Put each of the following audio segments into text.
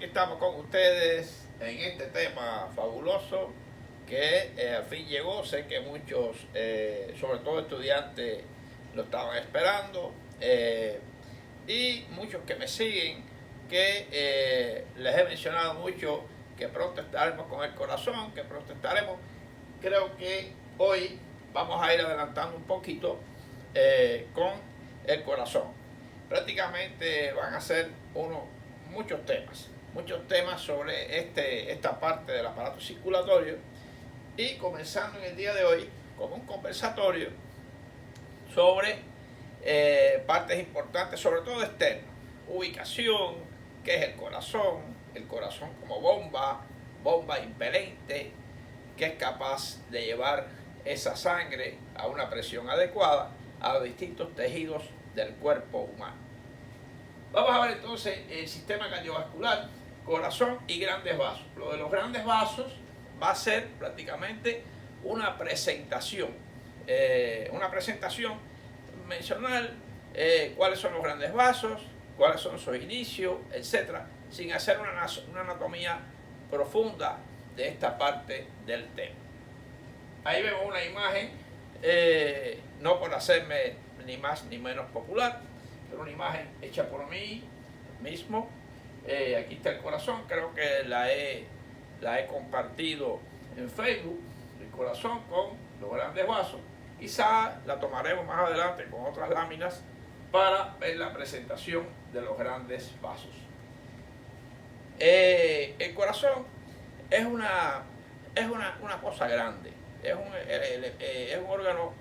aquí estamos con ustedes en este tema fabuloso que al fin llegó. Sé que muchos, sobre todo estudiantes, lo estaban esperando y muchos que me siguen, que les he mencionado mucho que pronto estaremos con el corazón, que pronto estaremos. Creo que hoy vamos a ir adelantando un poquito con el corazón. Prácticamente van a ser muchos temas sobre esta parte del aparato circulatorio, y comenzando en el día de hoy con un conversatorio sobre partes importantes, sobre todo externas: ubicación, qué es el corazón como bomba impelente, que es capaz de llevar esa sangre a una presión adecuada a los distintos tejidos del cuerpo humano. Vamos a ver entonces el sistema cardiovascular, corazón y grandes vasos. Lo de los grandes vasos va a ser prácticamente una presentación, mencionar cuáles son los grandes vasos, cuáles son sus inicios, etcétera, sin hacer una anatomía profunda de esta parte del tema. Ahí vemos una imagen, no por hacerme ni más ni menos popular, pero una imagen hecha por mí mismo. Aquí está el corazón, creo que la he compartido en Facebook, el corazón con los grandes vasos. Quizá la tomaremos más adelante con otras láminas para ver la presentación de los grandes vasos. El corazón es una cosa grande, es un órgano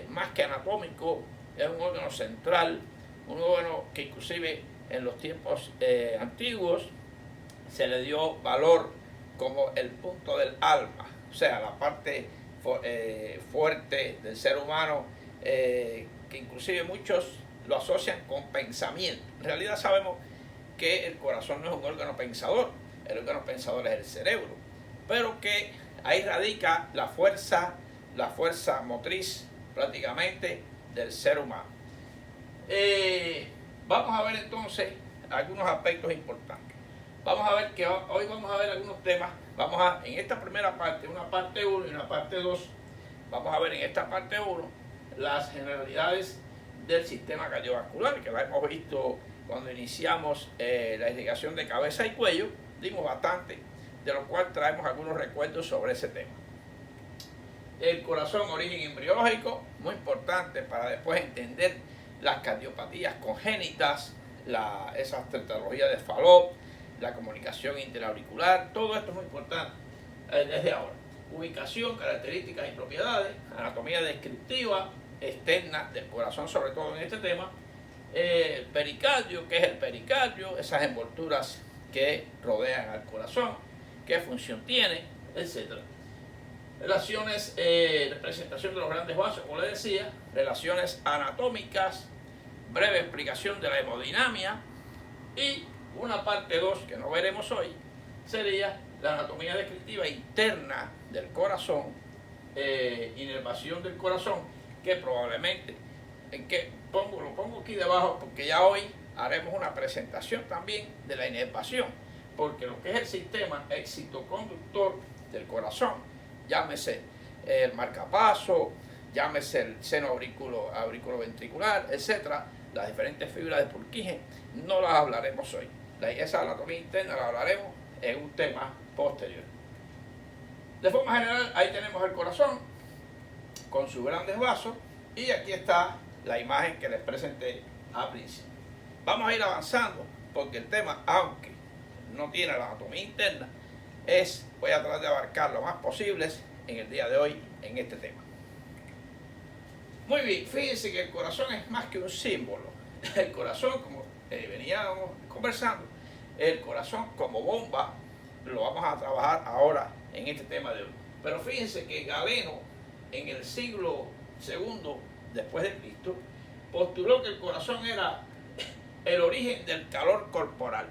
más que anatómico, es un órgano central, un órgano que inclusive en los tiempos antiguos se le dio valor como el punto del alma, o sea, la parte fuerte del ser humano, que inclusive muchos lo asocian con pensamiento. En realidad sabemos que el corazón no es un órgano pensador, el órgano pensador es el cerebro, pero que ahí radica la fuerza motriz prácticamente del ser humano. Vamos a ver entonces algunos aspectos importantes. Vamos a ver que hoy vamos a ver algunos temas. En esta primera parte, una parte 1 y una parte 2, vamos a ver en esta parte 1 las generalidades del sistema cardiovascular, que la hemos visto cuando iniciamos la irrigación de cabeza y cuello. Dimos bastante, de lo cual traemos algunos recuerdos sobre ese tema. El corazón, origen embriológico, muy importante para después entender las cardiopatías congénitas, esas tetralogías de Fallot, la comunicación interauricular. Todo esto es muy importante desde ahora. Ubicación, características y propiedades, anatomía descriptiva externa del corazón, sobre todo en este tema. El pericardio, ¿qué es el pericardio? Esas envolturas que rodean al corazón, qué función tiene, etcétera. Relaciones, representación de los grandes vasos, como les decía, relaciones anatómicas, breve explicación de la hemodinamia, y una parte 2 que no veremos hoy sería la anatomía descriptiva interna del corazón, inervación del corazón, que probablemente lo pongo aquí debajo porque ya hoy haremos una presentación también de la inervación, porque lo que es el sistema excitoconductor del corazón, llámese el marcapaso, llámese el seno auriculoventricular, etcétera, las diferentes fibras de Purkinje, no las hablaremos hoy. Esa anatomía interna la hablaremos en un tema posterior. De forma general, ahí tenemos el corazón con sus grandes vasos, y aquí está la imagen que les presenté al principio. Vamos a ir avanzando porque el tema, aunque no tiene la anatomía interna, voy a tratar de abarcar lo más posible en el día de hoy en este tema. Muy bien, fíjense que el corazón es más que un símbolo. El corazón, como veníamos conversando, el corazón como bomba, lo vamos a trabajar ahora en este tema de hoy. Pero fíjense que Galeno, en el siglo II después de Cristo, postuló que el corazón era el origen del calor corporal.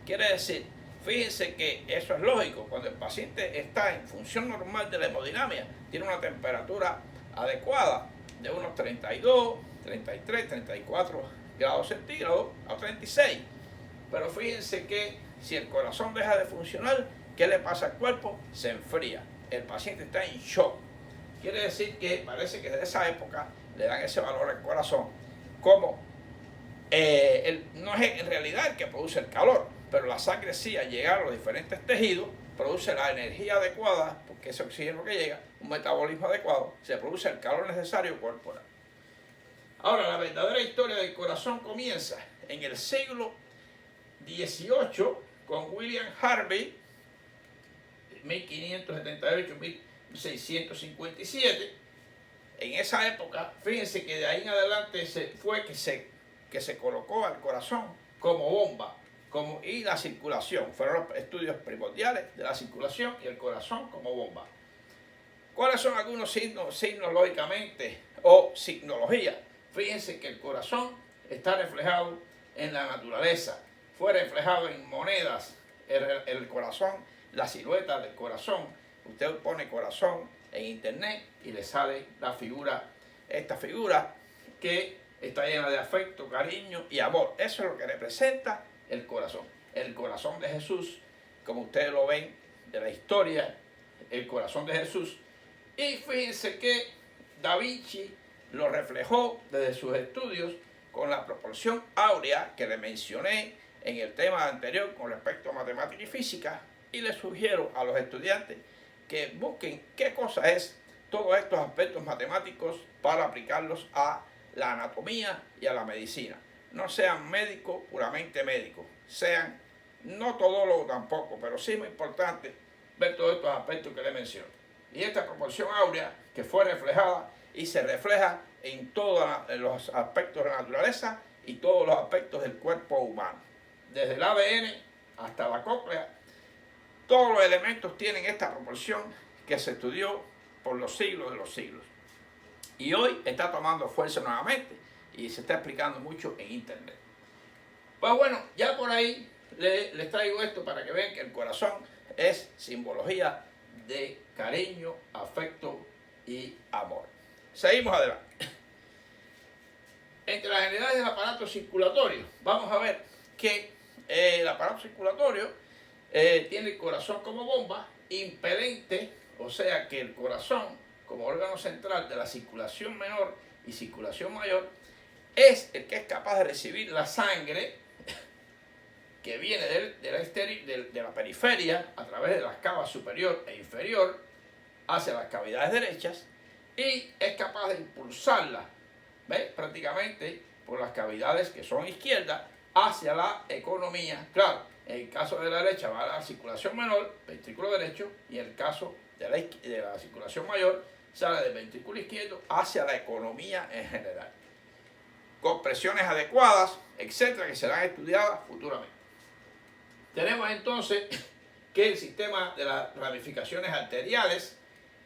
Quiere decir, fíjense que eso es lógico, cuando el paciente está en función normal de la hemodinamia, tiene una temperatura adecuada de unos 32, 33, 34 grados centígrados a 36. Pero fíjense que Si el corazón deja de funcionar, ¿qué le pasa al cuerpo? Se enfría. El paciente está en shock. Quiere decir que parece que desde esa época le dan ese valor al corazón como no es en realidad el que produce el calor, pero la sangre sí, al llegar a los diferentes tejidos, produce la energía adecuada, porque ese oxígeno que llega, un metabolismo adecuado, se produce el calor necesario corporal. Ahora, la verdadera historia del corazón comienza en el siglo XVIII con William Harvey, 1578-1657. En esa época, fíjense que de ahí en adelante que se colocó al corazón como bomba y la circulación. Fueron los estudios primordiales de la circulación y el corazón como bomba. ¿Cuáles son algunos signos lógicamente o signología? Fíjense que el corazón está reflejado en la naturaleza, fue reflejado en monedas, el corazón, la silueta del corazón. Usted pone corazón en internet y le sale la figura, esta figura que está llena de afecto, cariño y amor. Eso es lo que representa el corazón. El corazón de Jesús, como ustedes lo ven de la historia, el corazón de Jesús. Y fíjense que Da Vinci lo reflejó desde sus estudios con la proporción áurea que le mencioné en el tema anterior con respecto a matemática y física, y les sugiero a los estudiantes que busquen qué cosa es todos estos aspectos matemáticos para aplicarlos a la anatomía y a la medicina. No sean médicos puramente médicos, sean no todólogos tampoco, pero sí muy importante ver todos estos aspectos que les menciono. Y esta proporción áurea que fue reflejada y se refleja en todos los aspectos de la naturaleza y todos los aspectos del cuerpo humano. Desde el ADN hasta la cóclea, todos los elementos tienen esta proporción que se estudió por los siglos de los siglos. Y hoy está tomando fuerza nuevamente y se está explicando mucho en internet. Pues bueno, ya por ahí les traigo esto para que vean que el corazón es simbología de cariño, afecto y amor. Seguimos adelante. Entre las generalidades del aparato circulatorio, vamos a ver que el aparato circulatorio tiene el corazón como bomba, impelente, o sea que el corazón, como órgano central de la circulación menor y circulación mayor, es el que es capaz de recibir la sangre que viene de la periferia a través de las cavas superior e inferior hacia las cavidades derechas y es capaz de impulsarla, ¿ves? Prácticamente por las cavidades que son izquierdas hacia la economía. Claro, en el caso de la derecha va a la circulación menor, ventrículo derecho, y en el caso de la circulación mayor sale del ventrículo izquierdo hacia la economía en general, con presiones adecuadas, etcétera, que serán estudiadas futuramente. Tenemos entonces que el sistema de las ramificaciones arteriales,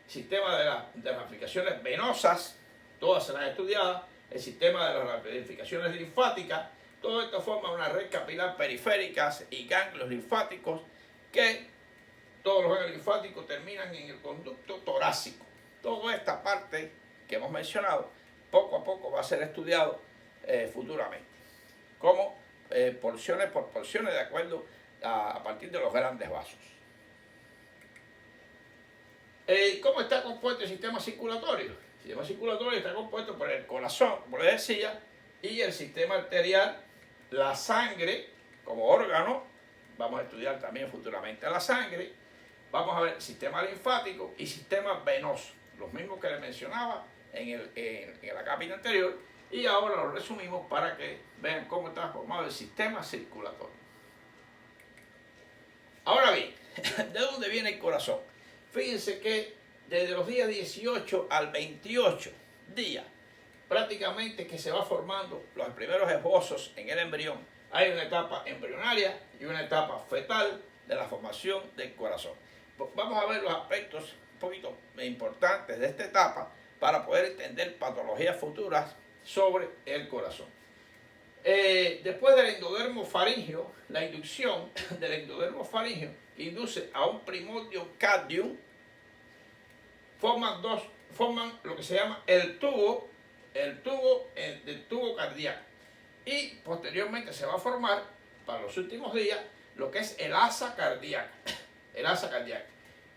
el sistema de las ramificaciones venosas, todas serán estudiadas, el sistema de las ramificaciones linfáticas, todo esto forma una red capilar periférica y ganglios linfáticos que todos los ganglios linfáticos terminan en el conducto torácico. Toda esta parte que hemos mencionado poco a poco va a ser estudiado futuramente, como porciones por porciones de acuerdo a partir de los grandes vasos. ¿Cómo está compuesto el sistema circulatorio? El sistema circulatorio está compuesto por el corazón, como les decía, y el sistema arterial, la sangre como órgano. Vamos a estudiar también futuramente la sangre. Vamos a ver sistema linfático y sistema venoso, los mismos que les mencionaba en la cápita anterior, y ahora los resumimos para que vean cómo está formado el sistema circulatorio. Ahora bien, ¿de dónde viene el corazón? Fíjense que desde los días 18 al 28 días, prácticamente que se va formando los primeros esbozos en el embrión. Hay una etapa embrionaria y una etapa fetal de la formación del corazón. Vamos a ver los aspectos un poquito importantes de esta etapa para poder entender patologías futuras sobre el corazón. Después del endodermo faríngeo, la inducción del endodermo faríngeo induce a un primordium cardium, forman lo que se llama el tubo cardíaco, y posteriormente se va a formar para los últimos días lo que es el asa cardíaca. El asa cardíaca.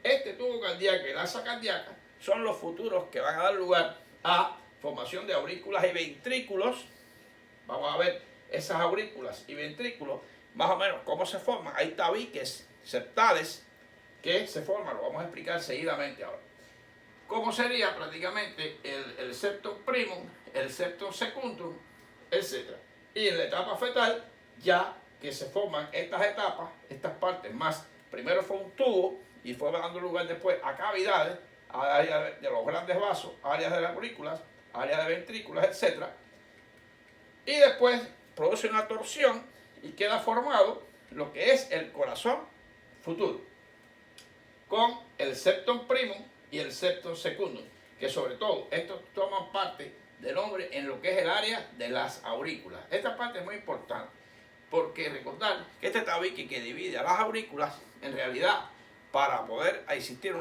Este tubo cardíaco y el asa cardíaca son los futuros que van a dar lugar a formación de aurículas y ventrículos. Vamos a ver esas aurículas y ventrículos, más o menos cómo se forman. Hay tabiques septales que se forman, lo vamos a explicar seguidamente ahora. ¿Cómo sería prácticamente el septum primum, el septum secundum, etcétera? Y en la etapa fetal, ya que se forman estas etapas, estas partes más, primero fue un tubo y fue dando lugar después a cavidades, a áreas de los grandes vasos, áreas de las aurículas, áreas de ventrículas, etcétera. Y después produce una torsión y queda formado lo que es el corazón futuro, con el septum primum y el septum secundum, que sobre todo estos toman parte del hombre en lo que es el área de las aurículas. Esta parte es muy importante, porque recordar que este tabique que divide a las aurículas, en realidad, para poder existir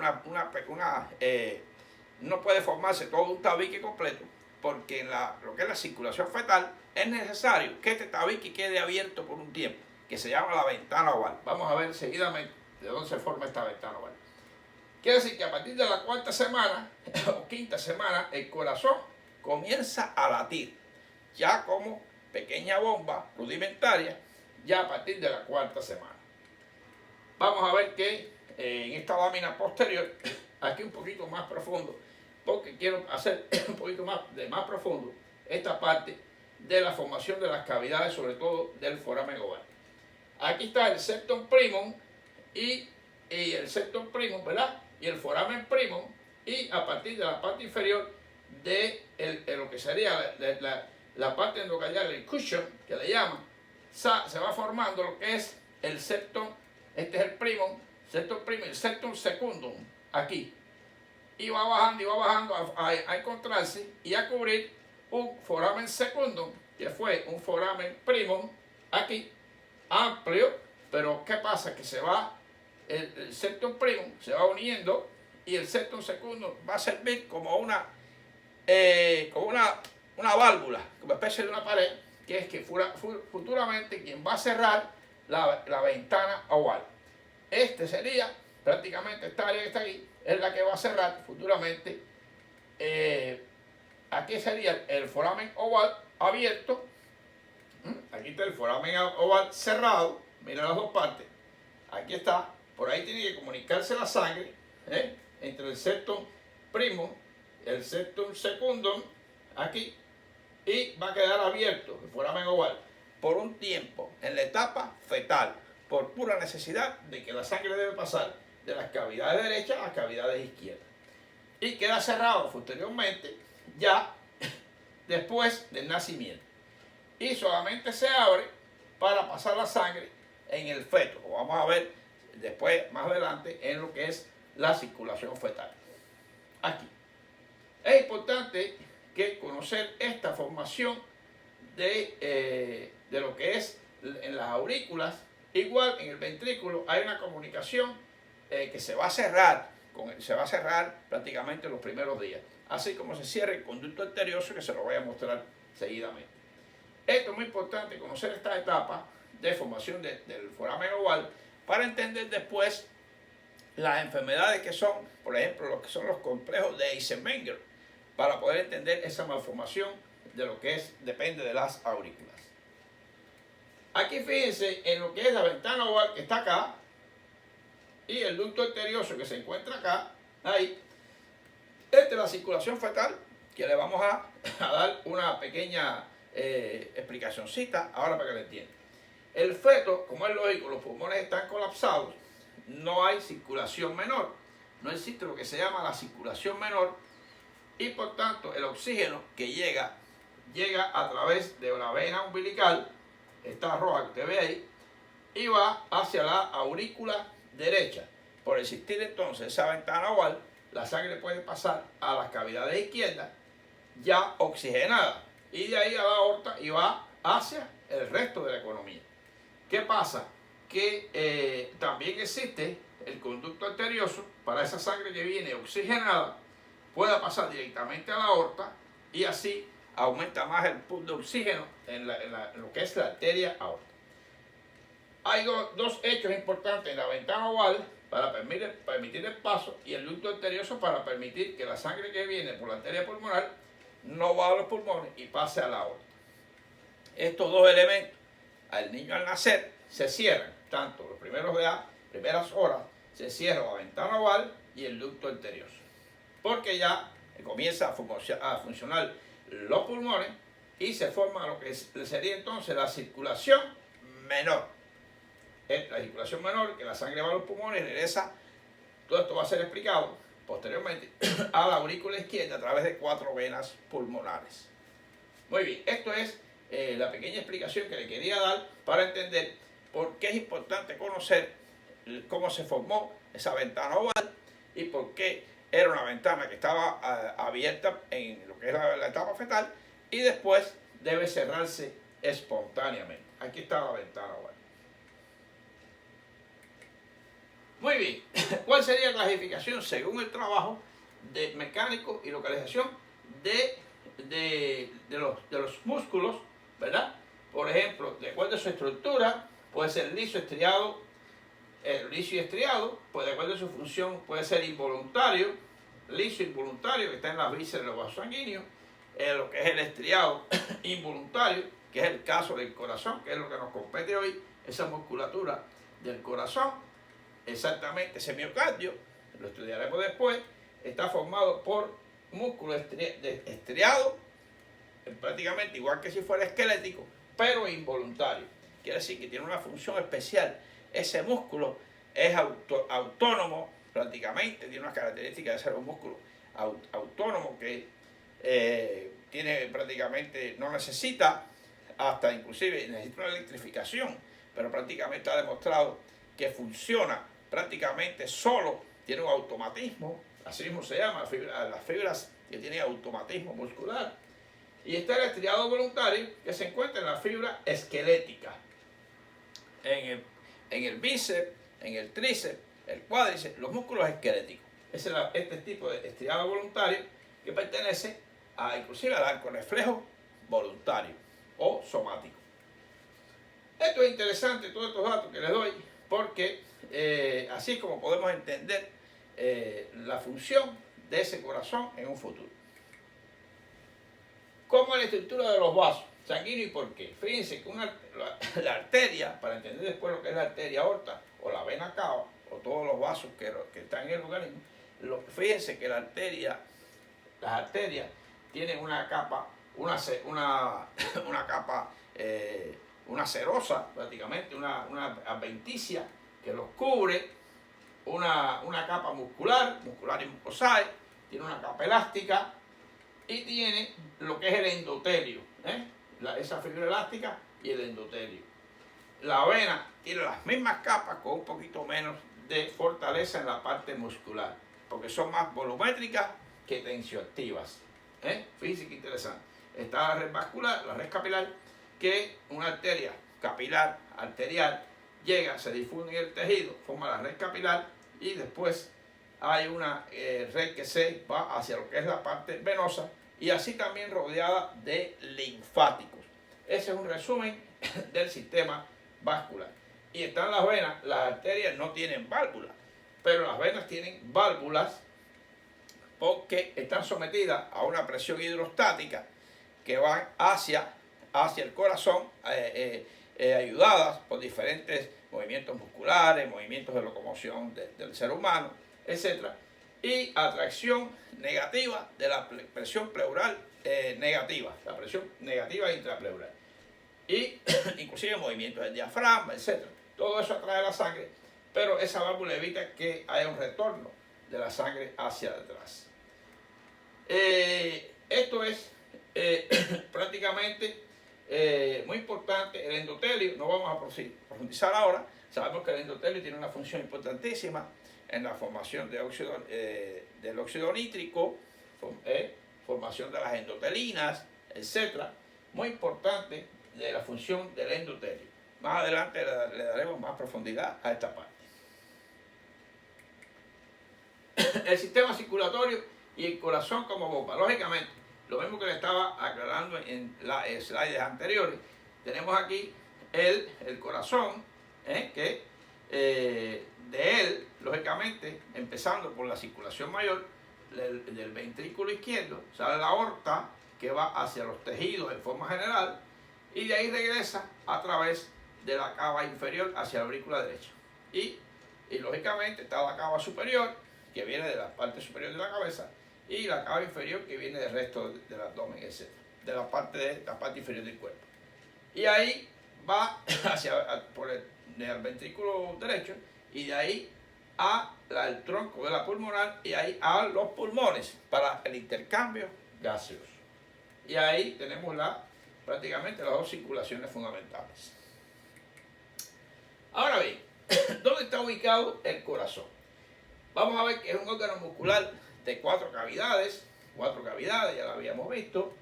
no puede formarse todo un tabique completo, porque en lo que es la circulación fetal es necesario que este tabique quede abierto por un tiempo, que se llama la ventana oval. Vamos a ver seguidamente de dónde se forma esta ventana oval. Quiere decir que a partir de la cuarta semana o quinta semana el corazón comienza a latir, ya como pequeña bomba rudimentaria, ya a partir de la cuarta semana. Vamos a ver que en esta lámina posterior, aquí un poquito más profundo, porque quiero hacer un poquito más profundo esta parte de la formación de las cavidades, sobre todo del foramen oval. Aquí está el septum primum y el septum primum, ¿verdad? Y el foramen primum, y a partir de la parte inferior de lo que sería la parte endocardial, el cushion, que le llaman, se va formando lo que es el septum, este es el primum, septum primum, el septum secundum, aquí. Y va bajando a encontrarse y a cubrir un foramen secundum, que fue un foramen primum, aquí, amplio, pero ¿qué pasa? Que se va, el septum primum se va uniendo y el septum secundum va a servir como una válvula, como especie de una pared, que es que futuramente quien va a cerrar la ventana oval. Este sería prácticamente esta área que está aquí, es la que va a cerrar futuramente. Aquí sería el foramen oval abierto. Aquí está el foramen oval cerrado. Mira las dos partes. Aquí está. Por ahí tiene que comunicarse la sangre entre el septum primum, el septum secundum, aquí, y va a quedar abierto el foramen oval por un tiempo en la etapa fetal, por pura necesidad de que la sangre debe pasar de las cavidades derechas a las cavidades izquierdas. Y queda cerrado posteriormente, ya después del nacimiento. Y solamente se abre para pasar la sangre en el feto. Lo vamos a ver después, más adelante, en lo que es la circulación fetal. Aquí. Es importante que conocer esta formación de lo que es en las aurículas. Igual en el ventrículo hay una comunicación que se va a cerrar prácticamente los primeros días, así como se cierra el conducto arterioso, que se lo voy a mostrar seguidamente. Esto es muy importante, conocer esta etapa de formación del foramen oval para entender después las enfermedades que son, por ejemplo, lo que son los complejos de Eisenmenger, para poder entender esa malformación de lo que depende de las aurículas. Aquí fíjense en lo que es la ventana oval que está acá y el ducto arterioso que se encuentra acá, ahí. Esta es la circulación fetal, que le vamos a dar una pequeña explicacioncita ahora para que lo entiendan. El feto, como es lógico, los pulmones están colapsados, no hay circulación menor, no existe lo que se llama la circulación menor, y por tanto el oxígeno que llega a través de la vena umbilical, esta roja que usted ve ahí, y va hacia la aurícula derecha. Por existir entonces esa ventana oval, la sangre puede pasar a las cavidades izquierdas ya oxigenada, y de ahí a la aorta y va hacia el resto de la economía. ¿Qué pasa? Que también existe el conducto arterioso para esa sangre que viene oxigenada, pueda pasar directamente a la aorta y así aumenta más el pool de oxígeno en lo que es la arteria aorta. Hay dos hechos importantes en la ventana oval para permitir el paso y el ducto arterioso para permitir que la sangre que viene por la arteria pulmonar no va a los pulmones y pase a la aorta. Estos dos elementos, al niño al nacer, se cierran, tanto los primeras horas, se cierra la ventana oval y el ducto arterioso, porque ya comienza a funcionar los pulmones y se forma lo que sería entonces la circulación menor. La circulación menor, que la sangre va a los pulmones y regresa. Todo esto va a ser explicado posteriormente a la aurícula izquierda a través de 4 venas pulmonares. Muy bien, esto es la pequeña explicación que le quería dar para entender por qué es importante conocer cómo se formó esa ventana oval y por qué era una ventana que estaba abierta en lo que es la etapa fetal y después debe cerrarse espontáneamente. Aquí está la ventana oval. Muy bien, ¿cuál sería la clasificación según el trabajo de mecánico y localización de los músculos, ¿verdad? Por ejemplo, de acuerdo a su estructura, puede ser liso, estriado, liso y estriado, pues de acuerdo a su función puede ser involuntario, liso involuntario, que está en las vísceras de los vasos sanguíneos, lo que es el estriado involuntario, que es el caso del corazón, que es lo que nos compete hoy, esa musculatura del corazón. Exactamente, ese miocardio, lo estudiaremos después, está formado por músculo estriado, prácticamente igual que si fuera esquelético, pero involuntario. Quiere decir que tiene una función especial. Ese músculo es autónomo, prácticamente, tiene unas características de ser un músculo autónomo que tiene prácticamente, no necesita, hasta inclusive necesita una electrificación, pero prácticamente ha demostrado que funciona prácticamente solo, tiene un automatismo, así mismo se llama, las fibras que tienen automatismo muscular. Y está el estriado voluntario, que se encuentra en la fibra esquelética, en el bíceps, en el tríceps, el cuádriceps, los músculos esqueléticos. Ese es este tipo de estriado voluntario que pertenece inclusive al arco reflejo voluntario o somático. Esto es interesante, todos estos datos que les doy, porque así es como podemos entender la función de ese corazón en un futuro. ¿Cómo es la estructura de los vasos sanguíneos y por qué? Fíjense que la arteria, para entender después lo que es la arteria aorta o la vena cava o todos los vasos que están en el organismo, fíjense que las arterias tienen una capa, una serosa, prácticamente, una adventicia que los cubre, una capa muscular y mucosae, tiene una capa elástica y tiene lo que es el endotelio, esa fibra elástica y el endotelio. La vena tiene las mismas capas con un poquito menos de fortaleza en la parte muscular, porque son más volumétricas que tensioactivas. Fíjense que interesante. Está la red vascular, la red capilar, que una arteria capilar, arterial, llega, se difunde en el tejido, forma la red capilar y después hay una red que se va hacia lo que es la parte venosa y así también rodeada de linfáticos. Ese es un resumen del sistema vascular. Y están las venas, las arterias no tienen válvulas, pero las venas tienen válvulas porque están sometidas a una presión hidrostática que van hacia el corazón, ayudadas por diferentes movimientos musculares, movimientos de locomoción del ser humano, etc. Y atracción negativa de la presión pleural negativa, la presión negativa intrapleural. Y inclusive movimientos del diafragma, etc. Todo eso atrae la sangre, pero esa válvula evita que haya un retorno de la sangre hacia atrás. Esto es prácticamente muy importante. El endotelio, no vamos a profundizar ahora. Sabemos que el endotelio tiene una función importantísima en la formación del óxido nítrico, formación de las endotelinas, etc. Muy importante de la función del endotelio. Más adelante le daremos más profundidad a esta parte. El sistema circulatorio y el corazón como bomba. Lógicamente, lo mismo que le estaba aclarando en las slides anteriores, tenemos aquí el corazón, que de él, lógicamente, empezando por la circulación mayor del ventrículo izquierdo, sale la aorta que va hacia los tejidos en forma general y de ahí regresa a través de la cava inferior hacia la aurícula derecha. Y lógicamente está la cava superior, que viene de la parte superior de la cabeza, y la cava inferior, que viene del resto del abdomen, etc., de la parte inferior del cuerpo. Y ahí va por el ventrículo derecho, y de ahí al tronco de la pulmonar, y ahí a los pulmones para el intercambio gaseoso. Y ahí tenemos prácticamente las dos circulaciones fundamentales. Ahora bien, ¿dónde está ubicado el corazón? Vamos a ver que es un órgano muscular de 4 cavidades, ya lo habíamos visto,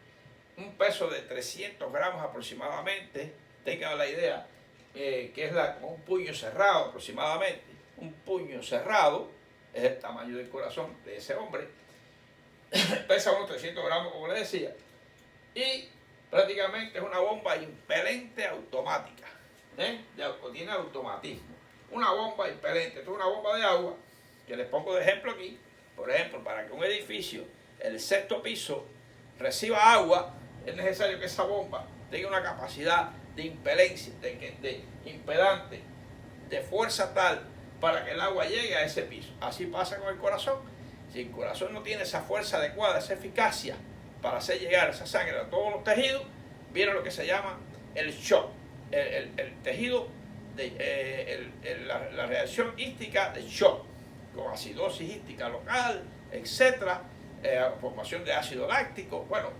un peso de 300 gramos aproximadamente. Tengan la idea que es como un puño cerrado aproximadamente. Un puño cerrado es el tamaño del corazón de ese hombre. Pesa unos 300 gramos, como le decía. Y prácticamente es una bomba impelente automática. Tiene automatismo. Una bomba impelente, esto es una bomba de agua, que les pongo de ejemplo aquí. Por ejemplo, para que un edificio, el 6º piso, reciba agua, es necesario que esa bomba tenga una capacidad de impelencia, de impedante, de fuerza tal para que el agua llegue a ese piso. Así pasa con el corazón. Si el corazón no tiene esa fuerza adecuada, esa eficacia para hacer llegar esa sangre a todos los tejidos, viene lo que se llama el shock, el tejido, la reacción hística de shock, con acidosis hística local, etcétera, formación de ácido láctico, bueno,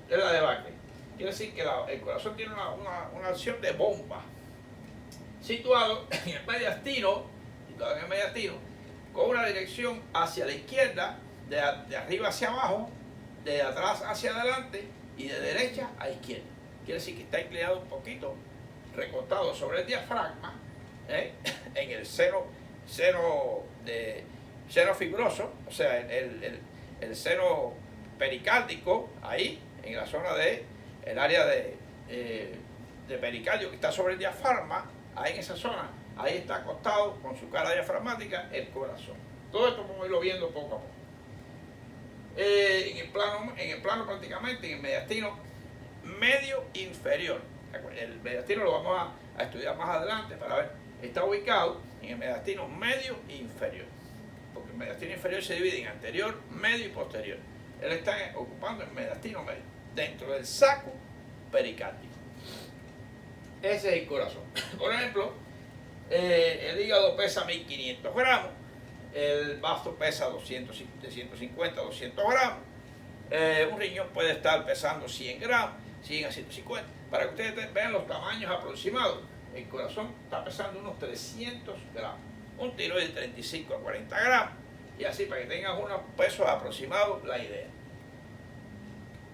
es la debacle. Quiere decir que el corazón tiene una acción de bomba, situado en el mediastino, con una dirección hacia la izquierda, de arriba hacia abajo, de atrás hacia adelante y de derecha a izquierda. Quiere decir que está inclinado un poquito, recostado sobre el diafragma, en el seno fibroso, o sea, el seno pericárdico, ahí, en la zona el área de pericardio que está sobre el diafragma, ahí en esa zona, ahí está acostado con su cara diafragmática el corazón. Todo esto vamos a irlo viendo poco a poco. En el plano prácticamente, en el mediastino medio inferior. El mediastino lo vamos a estudiar más adelante para ver. Está ubicado en el mediastino medio e inferior. Porque el mediastino inferior se divide en anterior, medio y posterior. Él está ocupando el mediastino medio, dentro del saco pericárdico. Ese es el corazón. Por ejemplo, el hígado pesa 1500 gramos, el bazo pesa 150 a 200 gramos, un riñón puede estar pesando 100 gramos, 100 a 150. Para que ustedes vean los tamaños aproximados, el corazón está pesando unos 300 gramos, un tiroide de 35 a 40 gramos, y así para que tengan unos pesos aproximados la idea.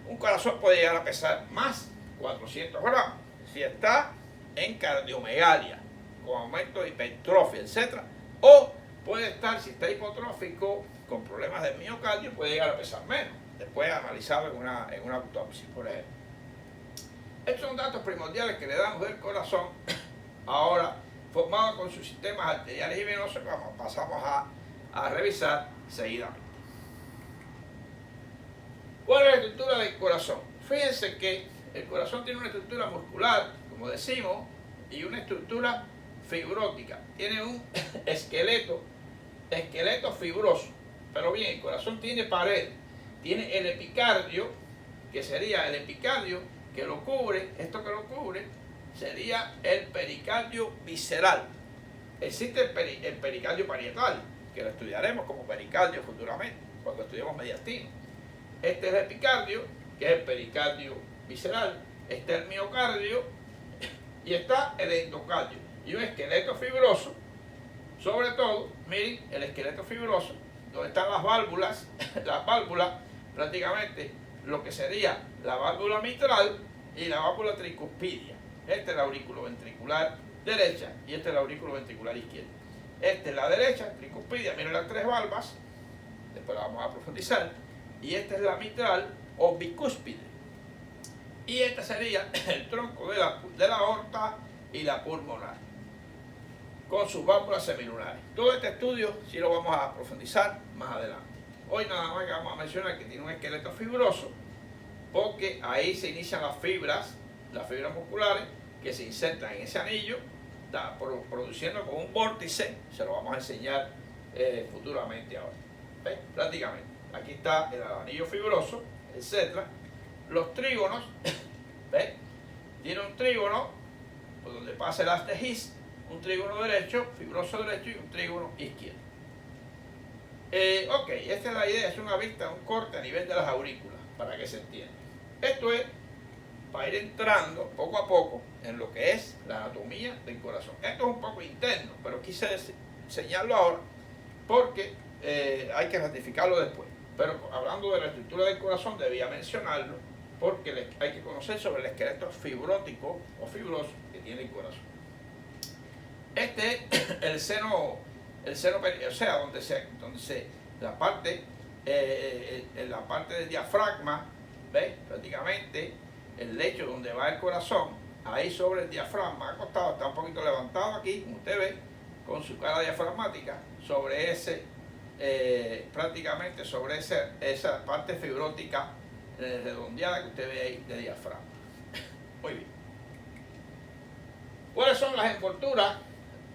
Un corazón puede llegar a pesar más, 400 gramos, si está en cardiomegalia, con aumento de hipertrofia, etc. O puede estar, si está hipotrófico, con problemas de miocardio, puede llegar a pesar menos, después analizado en una autopsia, por ejemplo. Estos son datos primordiales que le damos del corazón. Ahora, formado con sus sistemas arteriales y venosos, pasamos a revisar seguidamente. ¿Cuál es la estructura del corazón? Fíjense que el corazón tiene una estructura muscular, como decimos, y una estructura fibrótica. Tiene un esqueleto fibroso. Pero bien, el corazón tiene pared. Tiene el epicardio, que sería el epicardio que lo cubre. Esto que lo cubre sería el pericardio visceral. Existe el pericardio parietal, que lo estudiaremos como pericardio futuramente, cuando estudiemos mediastino. Este es el epicardio, que es el pericardio visceral. Está el miocardio y está el endocardio. Y un esqueleto fibroso, sobre todo, miren el esqueleto fibroso, donde están las válvulas, prácticamente lo que sería la válvula mitral y la válvula tricuspidia. Este es el aurículo ventricular derecha y este es el aurículo ventricular izquierdo. Esta es la derecha, tricuspidia, miren las 3 valvas, después la vamos a profundizar, y esta es la mitral o bicúspide. Y este sería el tronco de la aorta y la pulmonar. con sus válvulas semilunares. Todo este estudio sí lo vamos a profundizar más adelante. Hoy nada más que vamos a mencionar que tiene un esqueleto fibroso, porque ahí se inician las fibras musculares que se insertan en ese anillo, produciendo como un vórtice. Se lo vamos a enseñar futuramente ahora. ¿Ves? Prácticamente. Aquí está el anillo fibroso, etc. Los trígonos, ¿ves? Tiene un trígono por donde pasa el haz His, un trígono derecho, fibroso derecho, y un trígono izquierdo. Ok, esta es la idea, es una vista, un corte a nivel de las aurículas, para que se entienda. Esto es para ir entrando poco a poco en lo que es la anatomía del corazón. Esto es un poco interno, pero quise enseñarlo ahora porque hay que ratificarlo después. Pero hablando de la estructura del corazón, debía mencionarlo porque hay que conocer sobre el esqueleto fibrótico o fibroso que tiene el corazón. Este es el seno, o sea, la parte del diafragma, ¿ves? Prácticamente el lecho donde va el corazón, ahí sobre el diafragma, acostado, está un poquito levantado aquí, como usted ve, con su cara diafragmática, sobre ese, prácticamente sobre esa parte fibrótica redondeada que usted ve ahí de diafragma. Muy bien. ¿Cuáles son las envolturas?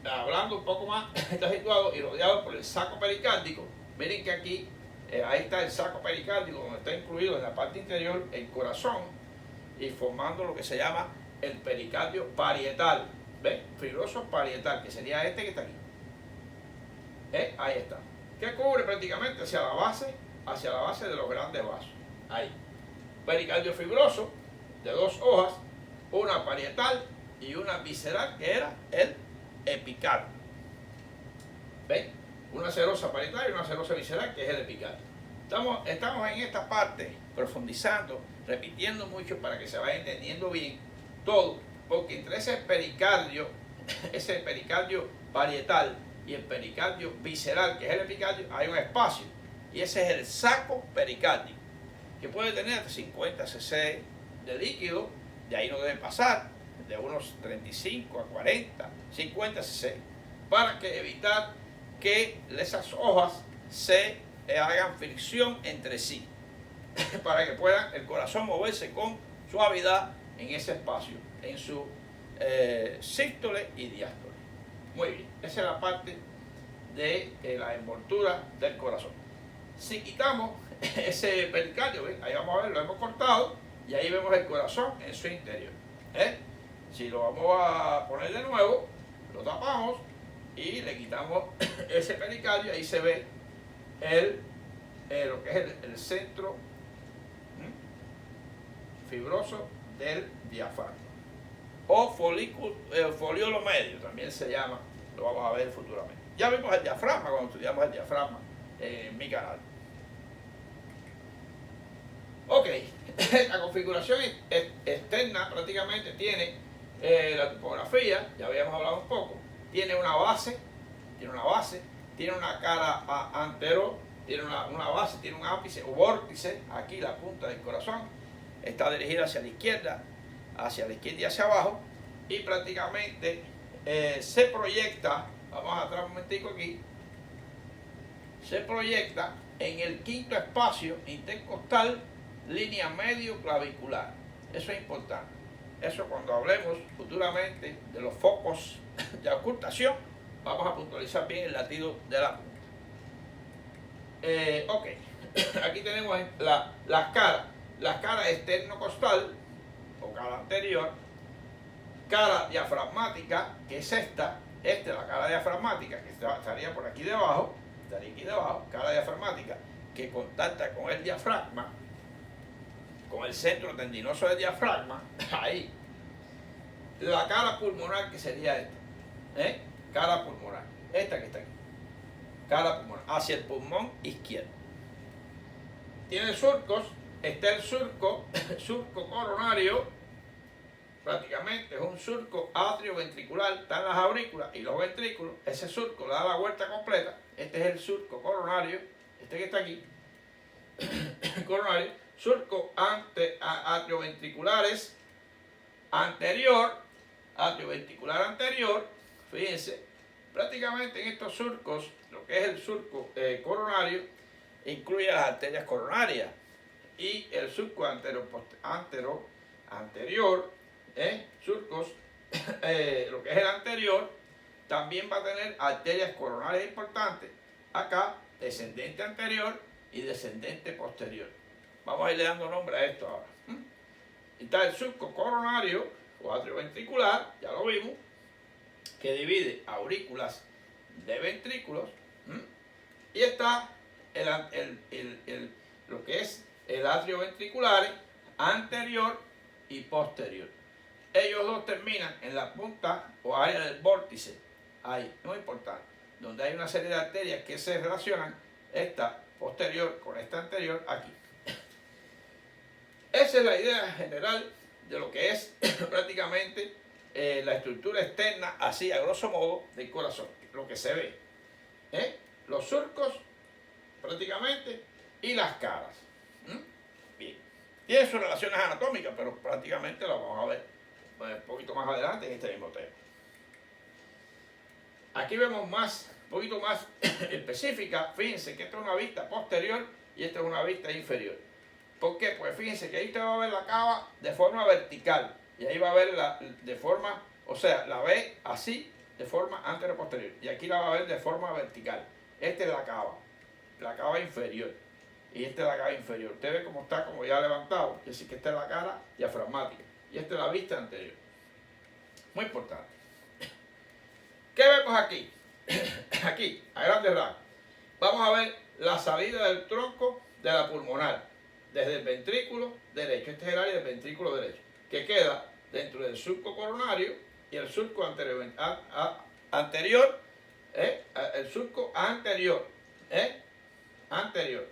Hablando un poco más, está situado y rodeado por el saco pericárdico. Miren que aquí, ahí está el saco pericárdico, donde está incluido en la parte interior el corazón y formando lo que se llama el pericardio parietal. ¿Ven? Fibroso parietal, que sería este que está aquí. Ahí está. Que cubre prácticamente hacia la base de los grandes vasos. Ahí. Pericardio fibroso, de dos hojas, una parietal y una visceral, que era el epicardio. ¿Ven? Una serosa parietal y una serosa visceral, que es el epicardio. Estamos en esta parte profundizando, repitiendo mucho para que se vaya entendiendo bien todo, porque entre ese pericardio parietal y el pericardio visceral, que es el epicardio, hay un espacio, y ese es el saco pericárdico, que puede tener hasta 50 cc de líquido. De ahí no debe pasar de unos 35 a 40, 50 cc, para evitar que esas hojas se hagan fricción entre sí, para que puedan el corazón moverse con suavidad en ese espacio, en su sístole y diástole. Muy bien, esa es la parte de la envoltura del corazón. Si quitamos ese pericardio, ¿ven? Ahí vamos a ver, lo hemos cortado y ahí vemos el corazón en su interior. Si lo vamos a poner de nuevo, lo tapamos y le quitamos ese pericardio, ahí se ve lo que es el centro fibroso del diafragma, o foliolo medio también se llama, lo vamos a ver futuramente. Ya vimos el diafragma cuando estudiamos el diafragma en mi canal. Ok, la configuración externa prácticamente tiene la topografía, ya habíamos hablado un poco, tiene una base, tiene una cara antero, tiene una base, tiene un ápice o vórtice, aquí la punta del corazón, está dirigida hacia la izquierda y hacia abajo, y prácticamente se proyecta, vamos atrás un momentico aquí, se proyecta en el quinto espacio intercostal, línea medio clavicular. Eso es importante. Eso cuando hablemos futuramente de los focos de ocultación, vamos a puntualizar bien el latido de la punta. Ok, aquí tenemos las caras externocostal o cara anterior, cara diafragmática, que es esta es la cara diafragmática, que estaría por aquí debajo, cara diafragmática, que contacta con el diafragma, con el centro tendinoso del diafragma, ahí. La cara pulmonar, que sería esta, cara pulmonar, esta que está aquí, cara pulmonar, hacia el pulmón izquierdo. Tiene surcos, está el surco coronario, prácticamente es un surco atrioventricular, están las aurículas y los ventrículos, ese surco le da la vuelta completa, este es el surco coronario, este que está aquí, coronario, surco atrioventriculares anterior, atrioventricular anterior, fíjense, Prácticamente en estos surcos, lo que es el surco coronario, incluye las arterias coronarias y el surco anterior, surcos, lo que es el anterior, también va a tener arterias coronarias importantes. Acá, descendente anterior y descendente posterior. Vamos a irle dando nombre a esto ahora. Está el surco coronario o atrioventricular, ya lo vimos, que divide aurículas de ventrículos. Y está lo que es el atrio ventricular anterior y posterior. Ellos dos terminan en la punta o área del vórtice, ahí, muy importante, donde hay una serie de arterias que se relacionan, esta posterior con esta anterior aquí. Esa es la idea general de lo que es prácticamente la estructura externa, así a grosso modo, del corazón, lo que se ve. Los surcos, prácticamente, y las caras. Bien. Tiene sus relaciones anatómicas, pero prácticamente lo vamos a ver un poquito más adelante en este mismo tema. Aquí vemos un poquito más específica. Fíjense que esta es una vista posterior y esta es una vista inferior. ¿Por qué? Pues fíjense que ahí usted va a ver la cava de forma vertical y ahí va a ver de forma, o sea, la ve así de forma anterior-posterior y aquí la va a ver de forma vertical. Esta es la cava inferior y esta es la cava inferior. Usted ve cómo está como ya levantado, es decir que esta es la cara diafragmática y esta es la vista anterior. Muy importante. ¿Qué vemos aquí? Aquí, a grandes rasgos. Vamos a ver la salida del tronco de la pulmonar desde el ventrículo derecho. Este es el área del ventrículo derecho, que queda dentro del surco coronario y el surco anterior, el surco anterior, anterior.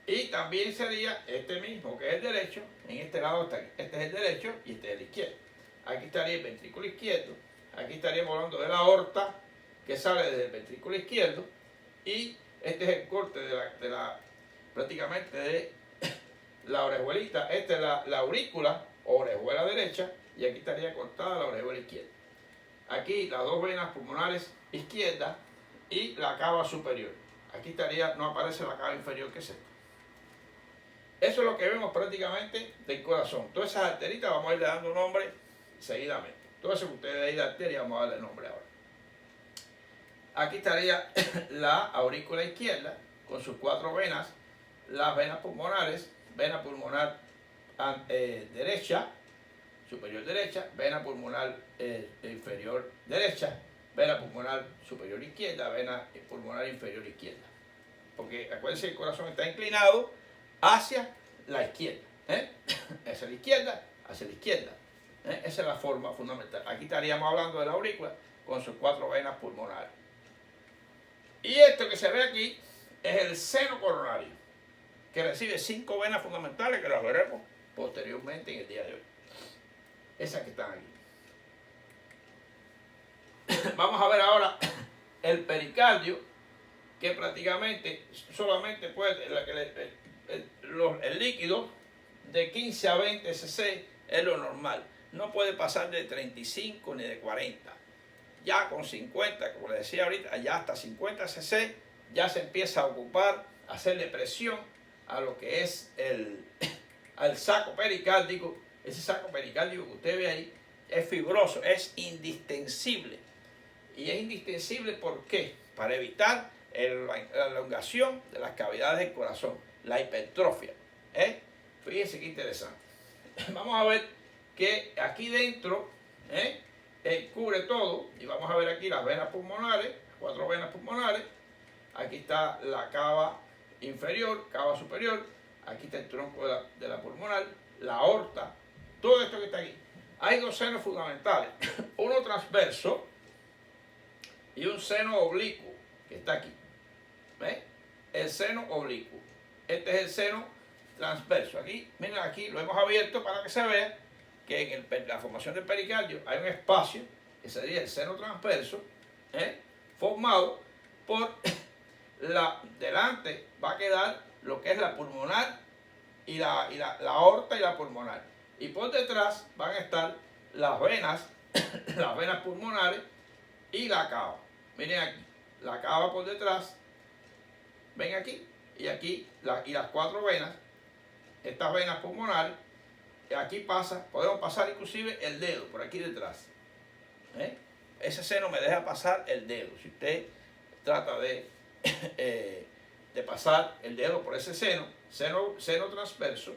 Y también sería este mismo, que es el derecho, en este lado está aquí. Este es el derecho y este es el izquierdo. Aquí estaría el ventrículo izquierdo, aquí estaríamos hablando de la aorta, que sale desde el ventrículo izquierdo, y este es el corte prácticamente de la orejuelita. Esta es la aurícula o orejuela derecha y aquí estaría cortada la orejuela izquierda. Aquí las dos venas pulmonares izquierdas y la cava superior. Aquí estaría, no aparece la cava inferior, que es esta. Eso es lo que vemos prácticamente del corazón. Todas esas arteritas vamos a irle dando nombre seguidamente. Todo eso que ustedes veis de arteria vamos a darle nombre ahora. Aquí estaría la aurícula izquierda con sus 4 venas, las venas pulmonares, vena pulmonar derecha, superior derecha, vena pulmonar inferior derecha, vena pulmonar superior izquierda, vena pulmonar inferior izquierda. Porque acuérdense que el corazón está inclinado hacia la izquierda, hacia la izquierda, hacia la izquierda. Esa es la forma fundamental. Aquí estaríamos hablando de la aurícula con sus 4 venas pulmonares. Y esto que se ve aquí es el seno coronario, que recibe 5 venas fundamentales que las veremos posteriormente en el día de hoy. Esas que están aquí. Vamos a ver ahora el pericardio, que prácticamente solamente puede, el líquido de 15 a 20 cc es lo normal. No puede pasar de 35 ni de 40. Ya con 50, como les decía ahorita, ya hasta 50 cc, ya se empieza a ocupar, a hacerle presión a lo que es al saco pericárdico. Ese saco pericárdico que usted ve ahí es fibroso, es indistensible. Y es indistensible ¿por qué? Para evitar la elongación de las cavidades del corazón, la hipertrofia. Fíjense qué interesante. Vamos a ver que aquí dentro cubre todo, y vamos a ver aquí las venas pulmonares, 4 venas pulmonares. Aquí está la cava inferior, cava superior, aquí está el tronco de la pulmonar, la aorta, todo esto que está aquí. Hay 2 senos fundamentales, uno transverso y un seno oblicuo, que está aquí. ¿Ven? El seno oblicuo. Este es el seno transverso. Aquí, miren, aquí lo hemos abierto para que se vea que en la formación del pericardio hay un espacio, que sería el seno transverso, formado por delante va a quedar lo que es la pulmonar y la aorta y la pulmonar. Y por detrás van a estar las venas, las venas pulmonares y la cava. miren aquí, la cava por detrás, ven aquí, y aquí, y las 4 venas, estas venas pulmonares, y aquí pasa, podemos pasar inclusive el dedo por aquí detrás. Ese seno me deja pasar el dedo. Si usted trata de pasar el dedo por ese seno transverso,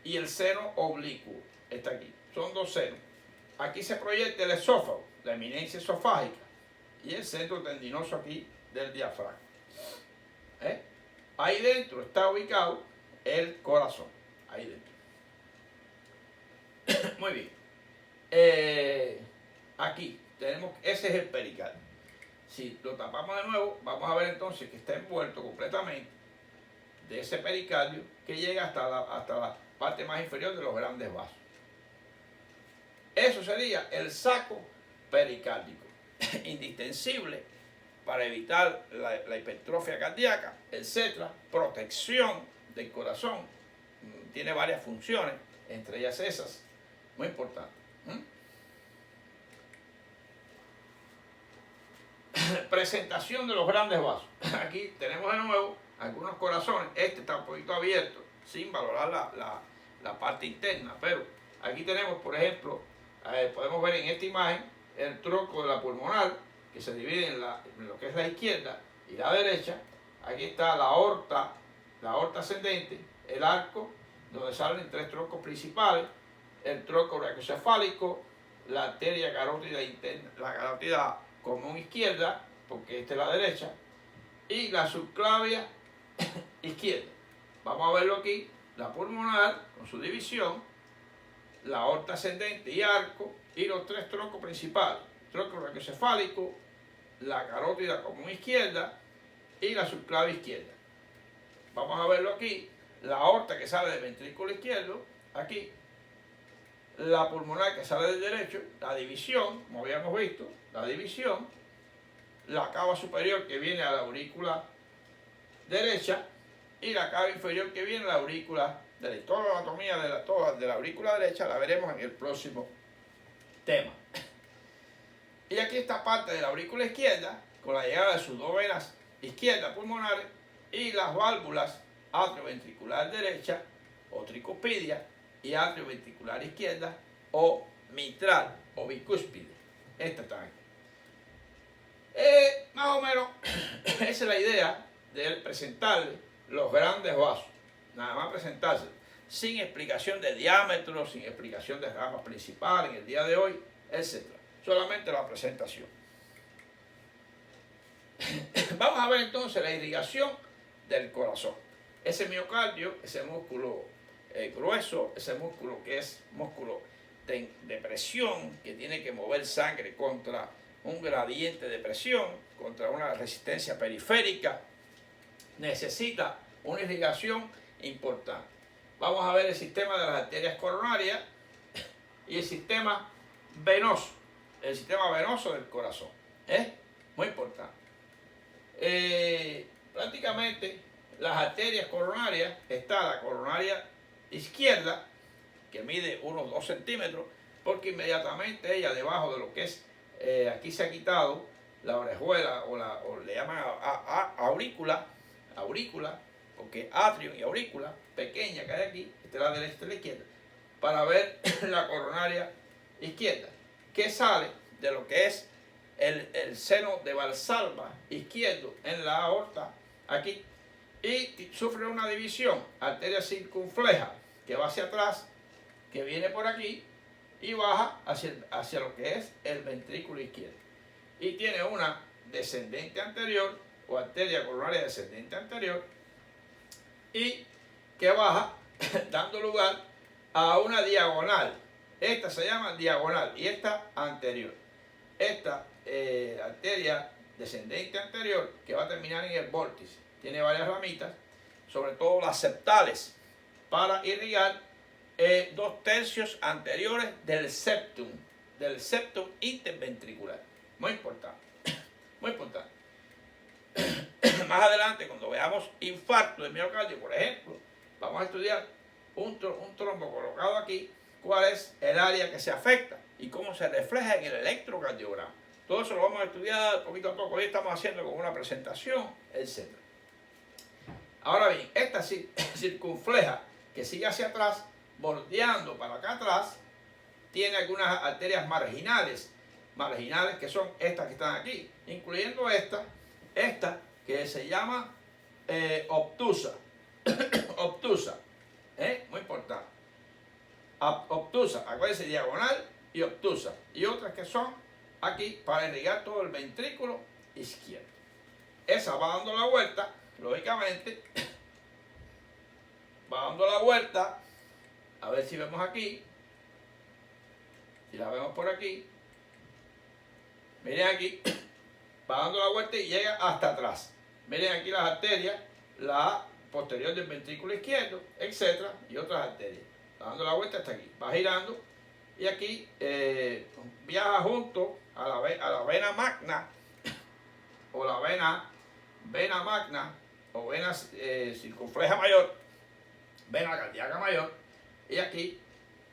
y el seno oblicuo está aquí. Son 2 senos. Aquí se proyecta el esófago, la eminencia esofágica, y el centro tendinoso aquí del diafragma. Ahí dentro está ubicado el corazón. Ahí dentro. Muy bien. Aquí tenemos, ese es el pericardio. Si lo tapamos de nuevo, vamos a ver entonces que está envuelto completamente de ese pericardio que llega hasta la parte más inferior de los grandes vasos. Eso sería el saco pericárdico, indistensible para evitar la hipertrofia cardíaca, etc. Protección del corazón, tiene varias funciones, entre ellas esas, muy importantes. Presentación de los grandes vasos. Aquí tenemos de nuevo algunos corazones. Este está un poquito abierto, sin valorar la parte interna, pero aquí tenemos, por ejemplo, podemos ver en esta imagen el tronco de la pulmonar, que se divide en lo que es la izquierda y la derecha. Aquí está la aorta ascendente, el arco, donde salen 3 troncos principales, el tronco brachiocefálico, la arteria carótida interna, la carótida común izquierda, porque esta es la derecha, y la subclavia izquierda. Vamos a verlo aquí, la pulmonar con su división, la aorta ascendente y arco, y los 3 troncos principales, el tronco brachiocefálico, la carótida común izquierda y la subclavia izquierda. Vamos a verlo aquí, la aorta que sale del ventrículo izquierdo, aquí, la pulmonar que sale del derecho, la división, como habíamos visto, la división, la cava superior que viene a la aurícula derecha y la cava inferior que viene a la aurícula derecha. Toda la anatomía de la aurícula derecha la veremos en el próximo tema. Y aquí está parte de la aurícula izquierda con la llegada de sus 2 venas izquierdas pulmonares y las válvulas atrioventricular derecha o tricuspidia y atrioventricular izquierda o mitral o bicúspide. Esta está aquí. Más o menos esa es la idea de presentarle los grandes vasos. Nada más presentarse, sin explicación de diámetro, sin explicación de ramas principales en el día de hoy, etc. Solamente la presentación. Vamos a ver entonces la irrigación del corazón. Ese miocardio, ese músculo grueso, ese músculo que es músculo de presión, que tiene que mover sangre contra un gradiente de presión, contra una resistencia periférica, necesita una irrigación importante. Vamos a ver el sistema de las arterias coronarias y el sistema venoso del corazón. Muy importante. Prácticamente las arterias coronarias, está la coronaria izquierda, que mide unos 2 centímetros, porque inmediatamente ella debajo de lo que es, aquí se ha quitado la orejuela o le llaman aurícula, porque atrio y aurícula, pequeña que hay aquí, esta es la derecha y la izquierda, para ver la coronaria izquierda, que sale de lo que es el seno de Valsalva izquierdo en la aorta, aquí, y sufre una división, arteria circunfleja, que va hacia atrás, que viene por aquí, y baja hacia lo que es el ventrículo izquierdo. Y tiene una descendente anterior, o arteria coronaria descendente anterior, y que baja dando lugar a una diagonal. Esta se llama diagonal y esta anterior. Esta arteria descendente anterior, que va a terminar en el vórtice, tiene varias ramitas, sobre todo las septales, para irrigar 2/3 anteriores del septum interventricular. Muy importante, muy importante. Más adelante, cuando veamos infarto de miocardio, por ejemplo, vamos a estudiar un trombo colocado aquí, cuál es el área que se afecta y cómo se refleja en el electrocardiograma. Todo eso lo vamos a estudiar poquito a poco. Hoy estamos haciendo como una presentación, etc. Ahora bien, esta circunfleja que sigue hacia atrás, bordeando para acá atrás, tiene algunas arterias marginales que son estas que están aquí, incluyendo esta que se llama obtusa, obtusa, muy importante, obtusa, acuérdense, diagonal y obtusa, y otras que son aquí para irrigar todo el ventrículo izquierdo. Esa va dando la vuelta, lógicamente, va dando la vuelta, a ver si vemos aquí, si la vemos por aquí, miren aquí, va dando la vuelta y llega hasta atrás. Miren aquí las arterias, la posterior del ventrículo izquierdo, etcétera, y otras arterias. Va dando la vuelta hasta aquí, va girando y aquí viaja junto a la vena magna o la vena magna o vena circunfleja mayor, vena cardíaca mayor, y aquí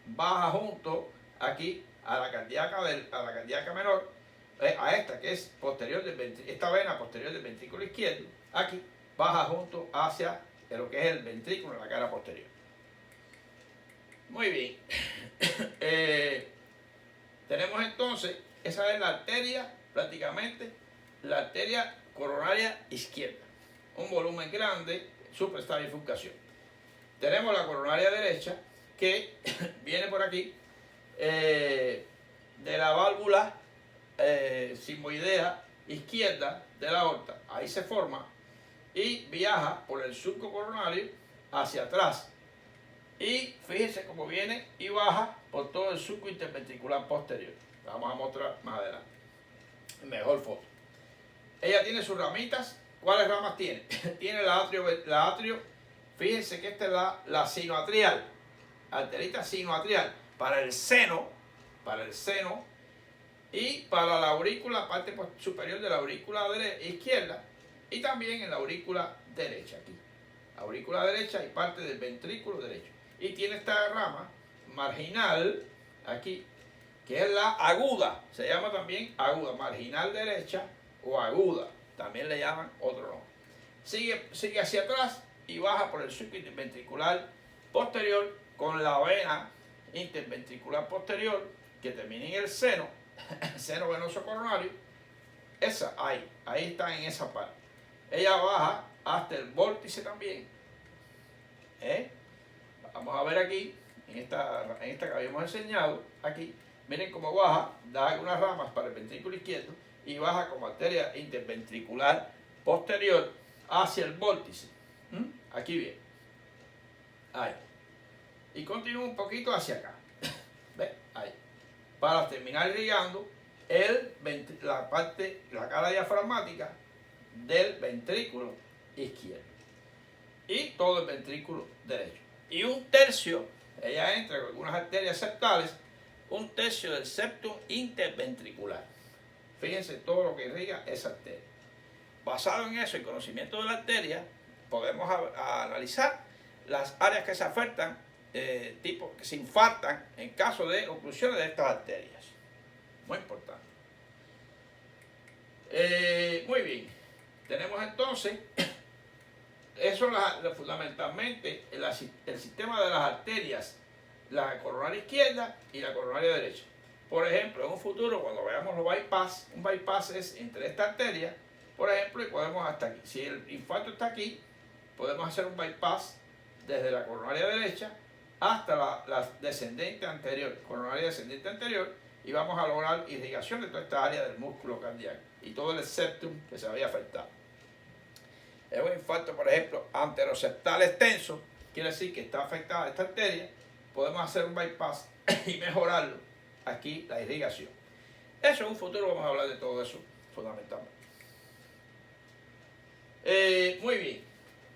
baja junto aquí a la cardíaca menor, a esta que es posterior esta vena posterior del ventrículo izquierdo, aquí baja junto hacia lo que es el ventrículo en la cara posterior. Muy bien. Tenemos entonces, esa es la arteria, prácticamente, la arteria coronaria izquierda. Un volumen grande, supraestada bifurcación. Tenemos la coronaria derecha, que viene por aquí, de la válvula sigmoidea izquierda de la aorta. Ahí se forma y viaja por el surco coronario hacia atrás. Y fíjense cómo viene y baja por todo el surco interventricular posterior. La vamos a mostrar más adelante. Mejor foto. Ella tiene sus ramitas. ¿Cuáles ramas tiene? Tiene la atrio. Fíjense que esta es la sinoatrial. Arterita sinoatrial. Para el seno. Y para la aurícula, parte superior de la aurícula izquierda. Y también en la aurícula derecha aquí. Aurícula derecha y parte del ventrículo derecho. Y tiene esta rama marginal aquí, que es la aguda, se llama también aguda, marginal derecha o aguda, también le llaman otro nombre. Sigue hacia atrás y baja por el surco interventricular posterior con la vena interventricular posterior que termina en el seno venoso coronario. Esa, ahí está en esa parte. Ella baja hasta el vórtice también. Vamos a ver aquí, en esta que habíamos enseñado, aquí, miren cómo baja, da algunas ramas para el ventrículo izquierdo y baja como arteria interventricular posterior hacia el vórtice. Aquí bien. Ahí. Y continúa un poquito hacia acá. ¿Ves? Ahí. Para terminar irrigando la cara diafragmática del ventrículo izquierdo. Y todo el ventrículo derecho. Y un tercio, ella entra con algunas arterias septales, un tercio del septum interventricular. Fíjense todo lo que irriga esa arteria. Basado en eso, el conocimiento de la arteria, podemos analizar las áreas que se afectan, que se infartan en caso de oclusiones de estas arterias. Muy importante. Muy bien. Tenemos entonces, eso fundamentalmente el sistema de las arterias, la coronaria izquierda y la coronaria derecha. Por ejemplo, en un futuro, cuando veamos los bypass, un bypass es entre esta arteria, por ejemplo, y podemos hasta aquí. Si el infarto está aquí, podemos hacer un bypass desde la coronaria derecha hasta la descendente anterior, coronaria descendente anterior, y vamos a lograr irrigación de toda esta área del músculo cardíaco y todo el septum que se había afectado. Es un infarto, por ejemplo, anteroseptal extenso, quiere decir que está afectada esta arteria, podemos hacer un bypass y mejorarlo aquí la irrigación. Eso en un futuro vamos a hablar de todo eso fundamentalmente. Muy bien,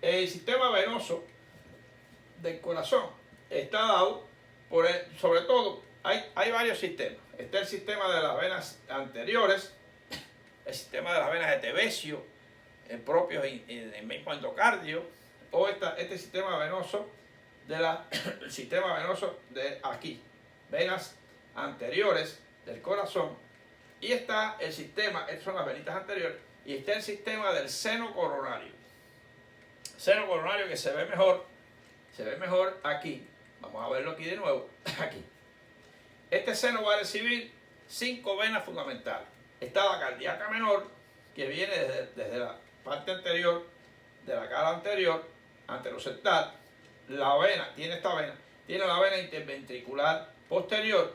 el sistema venoso del corazón está dado por sobre todo, hay varios sistemas. Está el sistema de las venas anteriores, el sistema de las venas de Tevesio, propios en mismo endocardio, o este sistema venoso el sistema venoso de aquí, venas anteriores del corazón, Y está el sistema, estas son las venitas anteriores, y está el sistema del seno coronario. Seno coronario que se ve mejor aquí. Vamos a verlo aquí de nuevo, aquí. Este seno va a recibir 5 venas fundamentales. Está la cardíaca menor, que viene desde la parte anterior, de la cara anterior, anteroseptal. La vena, tiene esta vena, tiene la vena interventricular posterior,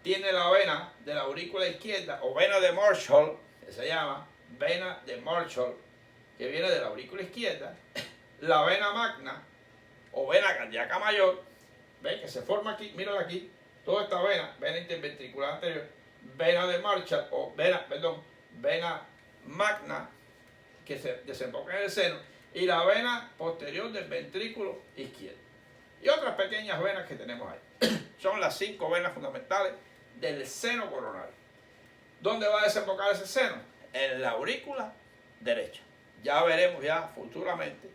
tiene la vena de la aurícula izquierda, o vena de Marshall, que se llama vena de Marshall, que viene de la aurícula izquierda, la vena magna, o vena cardíaca mayor, ven que se forma aquí, mírala aquí, toda esta vena interventricular anterior, vena de Marshall, o vena magna, que se desemboca en el seno, y la vena posterior del ventrículo izquierdo. Y otras pequeñas venas que tenemos ahí. Son las 5 venas fundamentales del seno coronario. ¿Dónde va a desembocar ese seno? En la aurícula derecha. Ya veremos ya futuramente.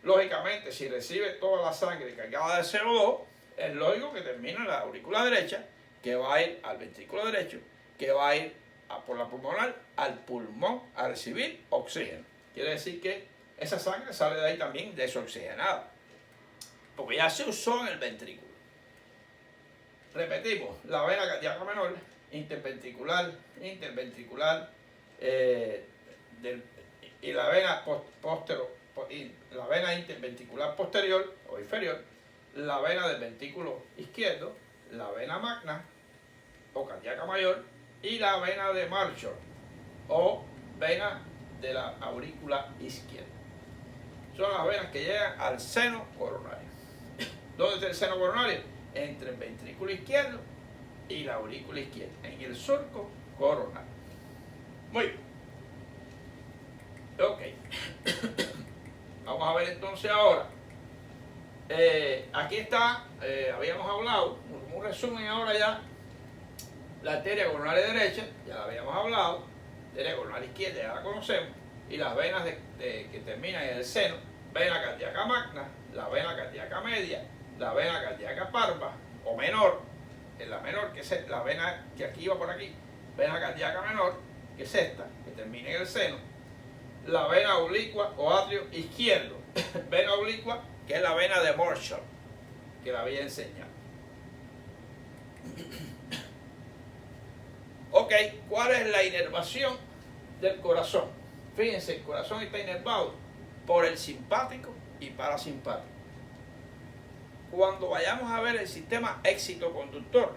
Lógicamente, si recibe toda la sangre cargada de CO2, es lógico que termine en la aurícula derecha, que va a ir al ventrículo derecho, que va a ir por la pulmonar al pulmón a recibir oxígeno. Quiere decir que esa sangre sale de ahí también desoxigenada, porque ya se usó en el ventrículo. Repetimos, la vena cardíaca menor, interventricular, y la vena la vena interventricular posterior o inferior, la vena del ventrículo izquierdo, la vena magna o cardíaca mayor y la vena de Marshall o vena de la aurícula izquierda. Son las venas que llegan al seno coronario. ¿Dónde está el seno coronario? Entre el ventrículo izquierdo y la aurícula izquierda, en el surco coronario. Muy bien. Ok. Vamos a ver entonces ahora. Aquí está, habíamos hablado, un resumen ahora ya, la arteria coronaria derecha, ya la habíamos hablado, la arteria coronaria izquierda ya la conocemos, y las venas que terminan en el seno, vena cardíaca magna, la vena cardíaca media, la vena cardíaca parva o menor, en la menor, que es la vena que aquí va por aquí, vena cardíaca menor, que es esta, que termina en el seno, la vena oblicua o atrio izquierdo, vena oblicua, que es la vena de Marshall, que la había enseñado. Ok, ¿cuál es la inervación del corazón? Fíjense, el corazón está inervado por el simpático y parasimpático. Cuando vayamos a ver el sistema éxito-conductor,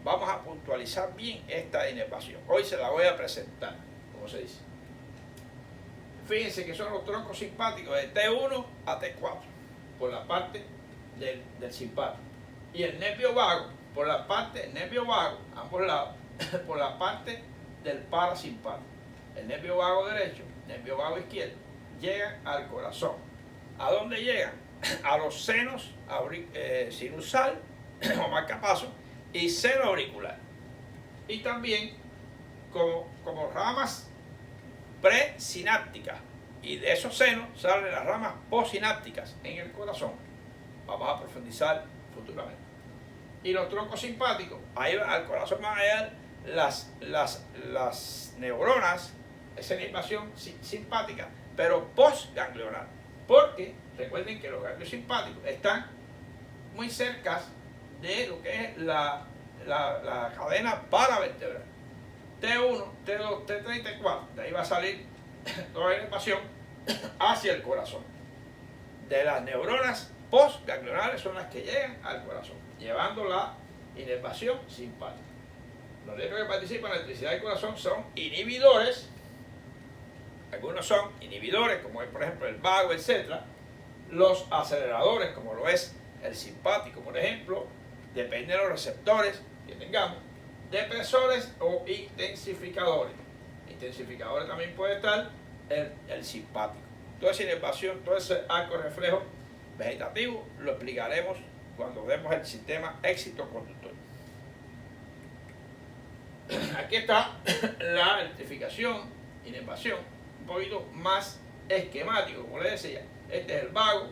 vamos a puntualizar bien esta inervación. Hoy se la voy a presentar, como se dice. Fíjense que son los troncos simpáticos de T1 a T4, por la parte del simpático. Y el nervio vago, por la parte, el nervio vago, ambos lados, por la parte del parasimpático. El nervio vago derecho, nervio vago izquierdo, llegan al corazón. ¿A dónde llegan? A los senos sinusal o marcapaso y seno auricular. Y también como ramas presinápticas. Y de esos senos salen las ramas postsinápticas en el corazón. Vamos a profundizar futuramente. Y los troncos simpáticos, ahí al corazón van a llegar las neuronas, esa inervación simpática, pero postganglionar. Porque recuerden que los ganglios simpáticos están muy cerca de lo que es la cadena paravertebral. T1, T2, T3 y T4. De ahí va a salir toda la inervación hacia el corazón. De las neuronas postganglionares son las que llegan al corazón, llevando la inervación simpática. Los nervios que participan en la electricidad del corazón son inhibidores. Algunos son inhibidores, como es por ejemplo el vago, etc. Los aceleradores, como lo es el simpático, por ejemplo, depende de los receptores que tengamos. Depresores o intensificadores. Intensificadores también puede estar el simpático. Toda esa inervación, todo ese arco reflejo vegetativo lo explicaremos cuando vemos el sistema éxito-conductor. Aquí está la electrificación, inervación, un poquito más esquemático, como les decía. Este es el vago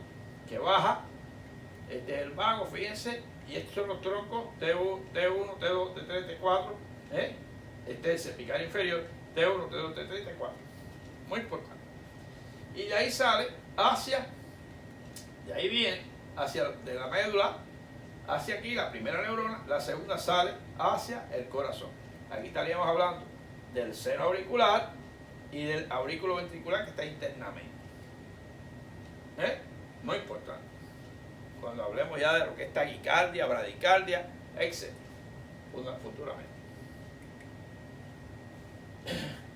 que baja, este es el vago, fíjense, y estos son los troncos T1, T2, T3, T4. Este es el cervical inferior, T1, T2, T3, T4. Muy importante. Y de ahí sale hacia, de ahí viene hacia de la médula, hacia aquí la primera neurona, la segunda sale hacia el corazón. Aquí estaríamos hablando del seno auricular y del aurículo ventricular que está internamente. Muy importante. Cuando hablemos ya de lo que es taquicardia, bradicardia, etc. Futuramente.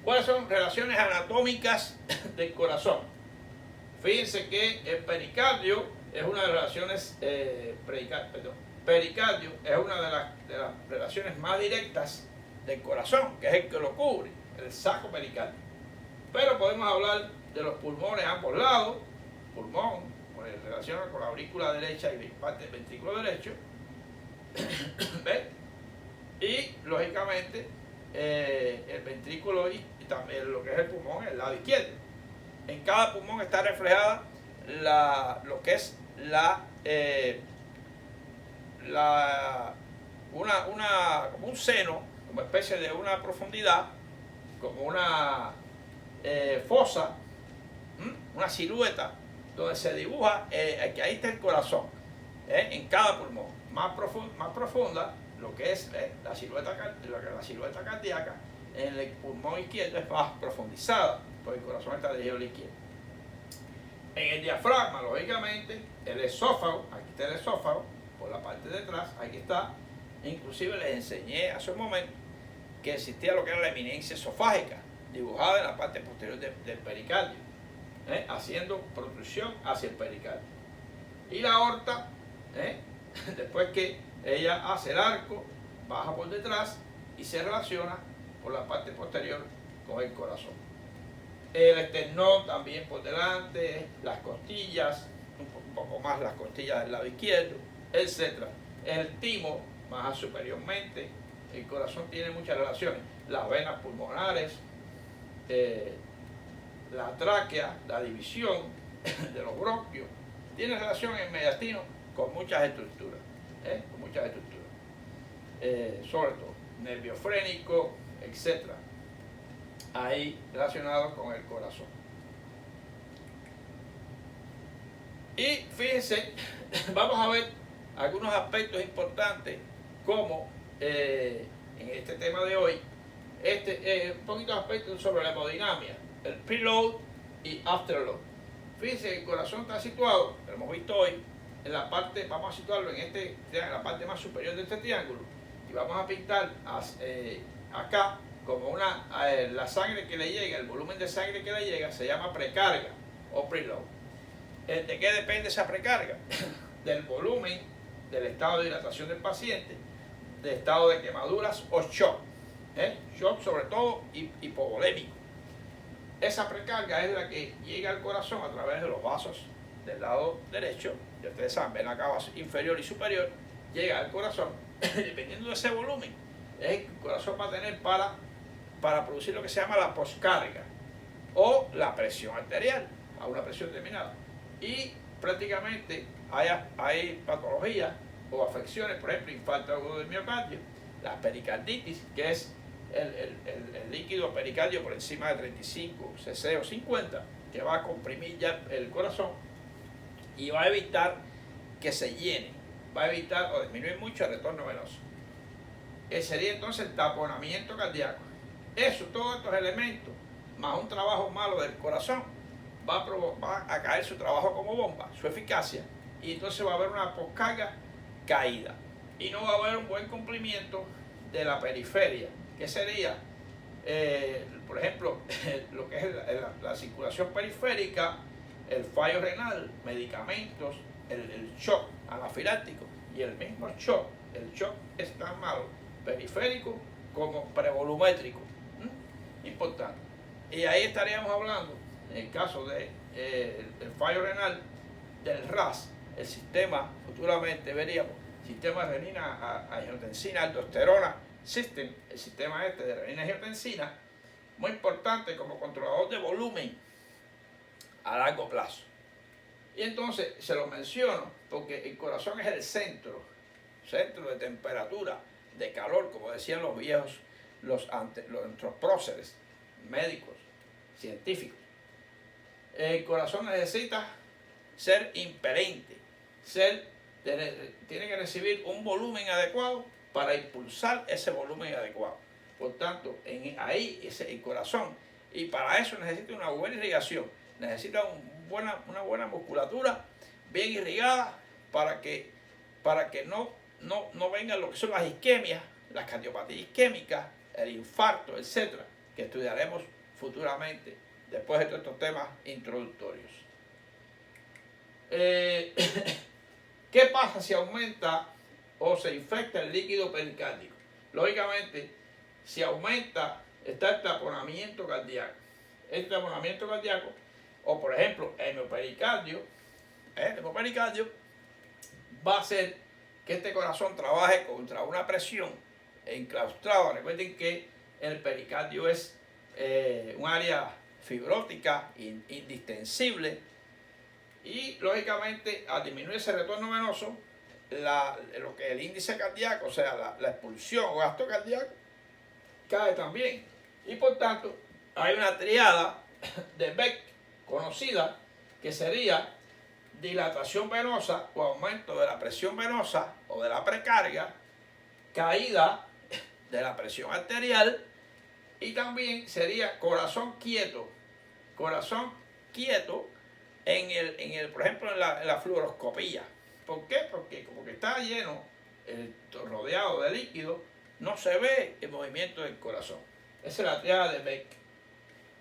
¿Cuáles son relaciones anatómicas del corazón? Fíjense que el pericardio es una de las relaciones, pericardio es una de las relaciones más directas del corazón, que es el que lo cubre, el saco pericardio. Pero podemos hablar de los pulmones a ambos lados, pulmón, pues relaciona con la aurícula derecha y parte del ventrículo derecho. ¿Ves? Y lógicamente el ventrículo y también lo que es el pulmón, el lado izquierdo. En cada pulmón está reflejada lo que es como un seno, como especie de una profundidad, como una fosa, una silueta, donde se dibuja que ahí está el corazón, en cada pulmón. Más profunda, lo que es la silueta cardíaca, en el pulmón izquierdo es más profundizada, porque el corazón está dirigido a la izquierda. En el diafragma, lógicamente, el esófago, aquí está el esófago, por la parte de atrás, aquí está. Inclusive les enseñé hace un momento que existía lo que era la eminencia esofágica, dibujada en la parte posterior del pericardio, haciendo protrusión hacia el pericardio. Y la aorta, después que ella hace el arco, baja por detrás y se relaciona por la parte posterior con el corazón. El esternón también por delante, las costillas, un poco más las costillas del lado izquierdo, etc. El timo más superiormente. El corazón tiene muchas relaciones. Las venas pulmonares, la tráquea, la división de los bronquios. Tiene relación en el mediastino con muchas estructuras. Con muchas estructuras. Sobre todo nervio frénico, etc. Ahí relacionado con el corazón. Y fíjense, vamos a ver algunos aspectos importantes como en este tema de hoy, un poquito de aspectos sobre la hemodinamia, el preload y afterload. Fíjense que el corazón está situado, lo hemos visto hoy, en la parte, vamos a situarlo en la parte más superior de este triángulo y vamos a pintar acá como la sangre que le llega, el volumen de sangre que le llega se llama precarga o preload. ¿De qué depende esa precarga? Del volumen, del estado de hidratación del paciente, del estado de quemaduras o shock. Shock sobre todo hipovolémico. Esa precarga es la que llega al corazón a través de los vasos del lado derecho, ya ustedes saben, ven acá inferior y superior, llega al corazón, dependiendo de ese volumen, es el que el corazón va a tener para producir lo que se llama la poscarga o la presión arterial a una presión determinada. Y prácticamente hay patologías o afecciones, por ejemplo, infarto agudo del miocardio, la pericarditis, que es el líquido pericardio por encima de 35 cc o 50, que va a comprimir ya el corazón y va a evitar que se llene, va a evitar o disminuir mucho el retorno venoso. Sería entonces el taponamiento cardíaco. Eso, todos estos elementos, más un trabajo malo del corazón, va a caer su trabajo como bomba, su eficacia, y entonces va a haber una poscarga caída. Y no va a haber un buen cumplimiento de la periferia, que sería, por ejemplo, lo que es la circulación periférica, el fallo renal, medicamentos, el shock anafiláctico y el mismo shock. El shock es tan malo, periférico como prevolumétrico. Importante. Y ahí estaríamos hablando, en el caso del fallo renal, del RAS, el sistema, futuramente veríamos, sistema de renina, angiotensina, aldosterona system, el sistema de renina angiotensina, muy importante como controlador de volumen a largo plazo. Y entonces se lo menciono porque el corazón es el centro de temperatura, de calor, como decían los nuestros próceres médicos, científicos. El corazón necesita ser impelente, tiene que recibir un volumen adecuado para impulsar ese volumen adecuado. Por tanto, ahí es el corazón, y para eso necesita una buena irrigación, necesita una buena musculatura bien irrigada para que no vengan lo que son las isquemias, las cardiopatías isquémicas, el infarto, etcétera, que estudiaremos futuramente después de todos estos temas introductorios. ¿Qué pasa si aumenta o se infecta el líquido pericárdico? Lógicamente, si aumenta, está el taponamiento cardíaco. El taponamiento cardíaco, o por ejemplo, el hemopericardio va a hacer que este corazón trabaje contra una presión enclaustrada. Recuerden que el pericardio es un área fibrótica, indistensible, y lógicamente al disminuir ese retorno venoso, lo que es el índice cardíaco, o sea, la expulsión o gasto cardíaco, cae también. Y por tanto, hay una triada de Beck conocida, que sería dilatación venosa o aumento de la presión venosa o de la precarga, caída de la presión arterial, y también sería corazón quieto por ejemplo, en la fluoroscopía. ¿Por qué? Porque como que está lleno, rodeado de líquido, no se ve el movimiento del corazón. Esa es la triada de Beck.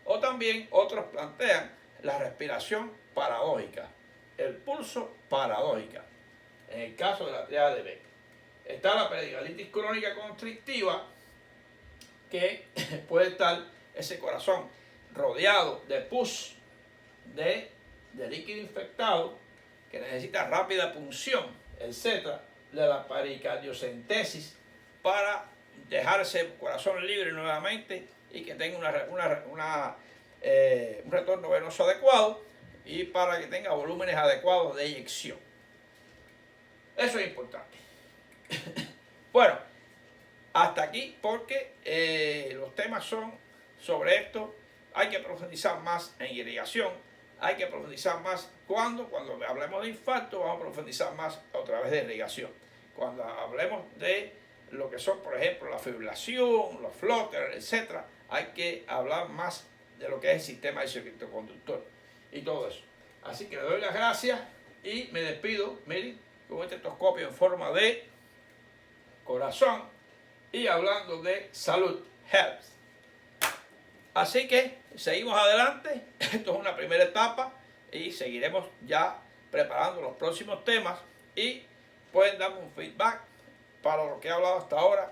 O también otros plantean la respiración paradójica, el pulso paradójica. En el caso de la triada de Beck está la pericarditis crónica constrictiva, que puede estar ese corazón rodeado de pus, de líquido infectado, que necesita rápida punción, etcétera, de la pericardiocentesis, para dejar ese corazón libre nuevamente y que tenga un retorno venoso adecuado, y para que tenga volúmenes adecuados de eyección. Eso es importante. Bueno, hasta aquí, porque los temas son sobre esto. Hay que profundizar más en irrigación, hay que profundizar más cuando hablemos de infarto, vamos a profundizar más a través de irrigación. Cuando hablemos de lo que son, por ejemplo, la fibrilación, los flotters, etcétera, hay que hablar más de lo que es el sistema de circuito conductor y todo eso. Así que le doy las gracias y me despido, miren, con este estetoscopio en forma de corazón y hablando de salud, health. Así que seguimos adelante. Esto es una primera etapa y seguiremos ya preparando los próximos temas, y pueden darme un feedback para lo que he hablado hasta ahora.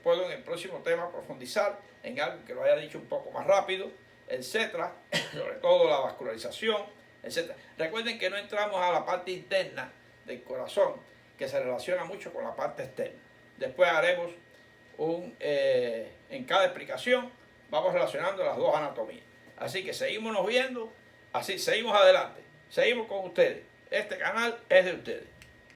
Puedo en el próximo tema profundizar en algo que lo haya dicho un poco más rápido, etcétera, sobre todo la vascularización, etcétera. Recuerden que no entramos a la parte interna del corazón, que se relaciona mucho con la parte externa. Después haremos en cada explicación vamos relacionando las dos anatomías. Así que seguimos viendo, así seguimos adelante, seguimos con ustedes. Este canal es de ustedes.